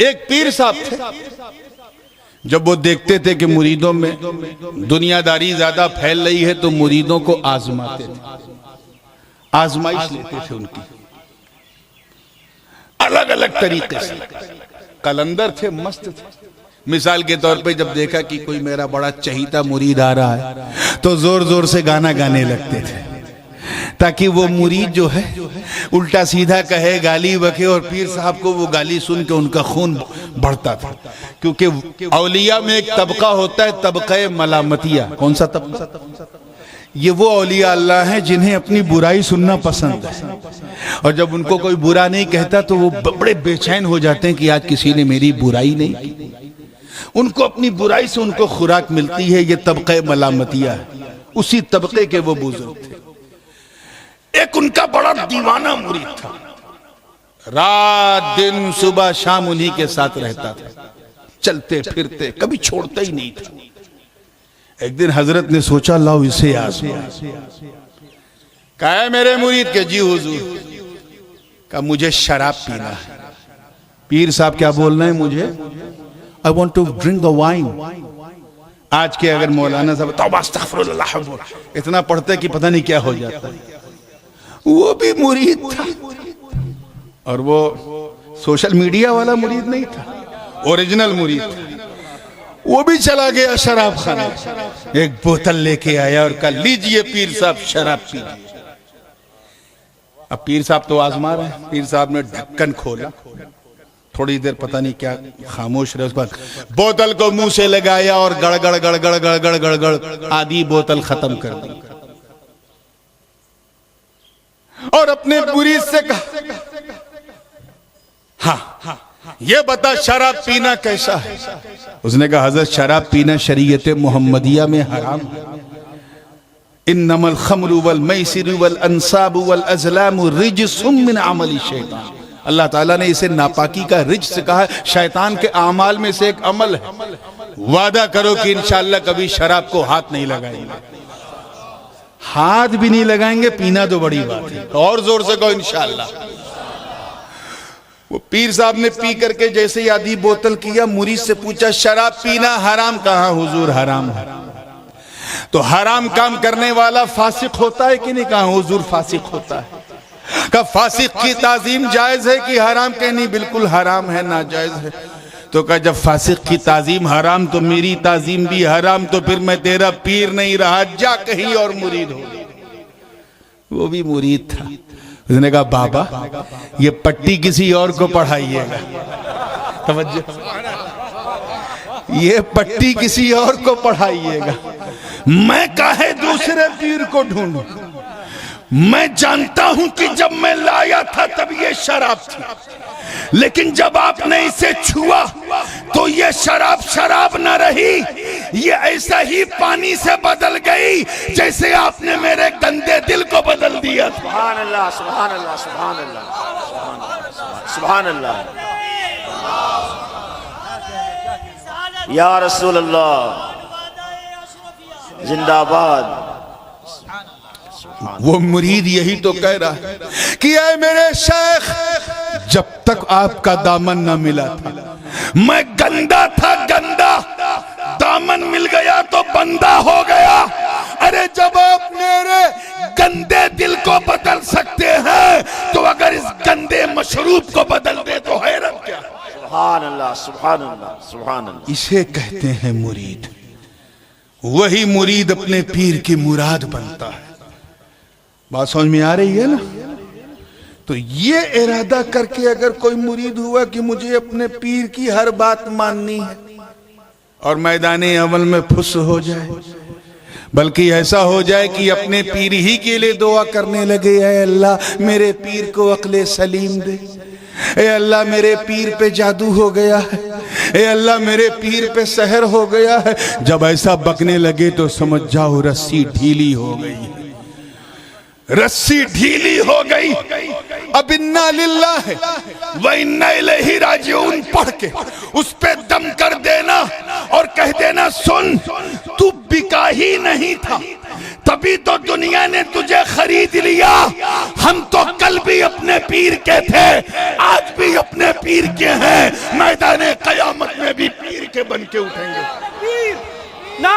एक पीर साहब थे, जब वो देखते थे कि मुरीदों में दुनियादारी ज्यादा फैल रही है तो मुरीदों को आजमाते थे, आजमाइश लेते थे उनकी अलग अलग तरीके से। कलंदर थे, मस्त थे। मिसाल के तौर पे जब देखा कि कोई मेरा बड़ा चहीता मुरीद आ रहा है तो जोर जोर से गाना गाने लगते थे, ताकि वो मुरीद जो है उल्टा सीधा कहे, गाली बके, और पीर साहब को वो गाली सुन के उनका खून बढ़ता था। क्योंकि औलिया में एक तबका होता है, तबका मलामतिया। कौन सा तबका? ये वो औलिया अल्लाह हैं जिन्हें अपनी बुराई सुनना पसंद है, और जब उनको कोई बुरा नहीं कहता तो वो बड़े बेचैन हो जाते हैं कि आज किसी ने मेरी बुराई नहीं की। उनको अपनी बुराई से उनको खुराक मिलती है। ये तबका मलामतिया है, उसी तबके के वो बुजुर्ग थे। एक उनका बड़ा दीवाना मुरीद था, रात दिन सुबह शाम उन्हीं के साथ रहता था, चलते फिरते, कभी छोड़ता ही नहीं था। एक दिन हजरत ने सोचा लाओ इसे आजमा। कहा है मेरे मुरीद के? जी हुजूर। कहा मुझे शराब पीना है। पीर साहब क्या बोल रहे हैं? मुझे I want to drink the wine. आज के अगर मौलाना साहब तौबा अस्तगफिरुल्लाह इतना पढ़ते कि पता नहीं क्या हो जाता। वो भी मुरीद था, और वो सोशल मीडिया वाला मुरीद नहीं था, ओरिजिनल मुरीद था। वो भी चला गया शराब खाने, एक बोतल लेके आया और कहा लीजिए पीर साहब शराब पीजिए। अब पीर साहब तो आजमा रहे हैं। पीर साहब ने ढक्कन खोला, थोड़ी देर पता नहीं क्या खामोश रहे, उसके बाद बोतल को मुंह से लगाया और गड़गड़ गड़गड़ गड़गड़ गड़गड़ आधी बोतल खत्म कर दी, और अपने मुरीद से कहा हाँ ये बता शराब पीना कैसा है? उसने कहा हजरत शराब पीना शरीयत मुहम्मदिया में हराम है। इन्नमल खम्रु वल मैसिरु वल अंसाबु वल अज़लामु रिज्सुम मिन अमलि शैतान। अल्लाह ताला ने इसे नापाकी का रिज्स कहा है, शैतान के आमाल में से एक अमल है। वादा करो कि इंशाअल्लाह कभी शराब को हाथ नहीं लगाएंगे। हाथ भी नहीं लगाएंगे, पीना तो बड़ी बात है, और जोर से कहो इंशाअल्लाह। वो पीर साहब ने पी करके जैसे ही आधी बोतल किया, मुरीद से पूछा शराब पीना हराम? कहा हुजूर हराम है। तो हराम काम करने वाला फासिक होता है कि नहीं? कहा हुजूर फासिक होता है। कहा फासिक की ताजीम जायज है कि हराम? के नहीं, बिल्कुल हराम है, नाजायज है। तो कहा जब फासिक की ताजीम हराम तो मेरी ताजीम भी हराम, तो फिर मैं तेरा पीर नहीं रहा, जा कहीं और मुरीद हो। वो भी मुरीद था। उसने कहा बाबा ये पट्टी किसी और को पढ़ाइएगा, तवज्जो, ये पट्टी किसी और को पढ़ाइएगा, मैं काहे दूसरे पीर को ढूंढूं? मैं जानता हूं कि जब मैं लाया था तब ये शराब थी, लेकिन जब आपने इसे छुआ तो ये शराब शराब न रही, ये ऐसा ही पानी से बदल गई जैसे आपने मेरे गंदे दिल को बदल दिया। सुभान अल्लाह, सुभान अल्लाह, सुभान अल्लाह, सुभान अल्लाह, या रसूल अल्लाह जिंदाबाद। वो मुरीद यही तो कह रहा है कि ऐ मेरे शेख, जब तक आपका दामन न मिला था मैं गंदा था, गंदा, दामन मिल गया तो बंदा हो गया। अरे जब आप मेरे गंदे दिल को बदल सकते हैं तो अगर इस गंदे मशरूब को बदल दे तो हैरत क्या। सुभान अल्लाह, सुभान अल्लाह, सुभान अल्लाह। इसे कहते हैं मुरीद। वही मुरीद अपने पीर की मुराद बनता है। बात समझ में आ रही है ना? तो ये इरादा करके अगर कोई मुरीद हुआ कि मुझे अपने पीर की हर बात माननी है और मैदाने अमल में फुस हो जाए, बल्कि ऐसा हो जाए कि अपने पीर ही के लिए दुआ करने लगे, ऐ अल्लाह मेरे पीर को अक्ले सलीम दे, ऐ अल्लाह मेरे पीर पे जादू हो गया है, ऐ अल्लाह मेरे पीर पे सहर हो गया है। जब ऐसा बकने लगे तो समझ जाओ रस्सी ढीली हो गई, रस्सी ढीली हो गई। अब इन्ना लिल्लाह व इन्ना इलैहि राजिऊन पढ़ के उस पे दम कर देना और कह देना सुन तू बिका ही नहीं था, तभी तो दुनिया ने तुझे खरीद लिया। हम तो कल भी अपने पीर के थे, आज भी अपने पीर के हैं, मैदान के बन के उठेंगे। ना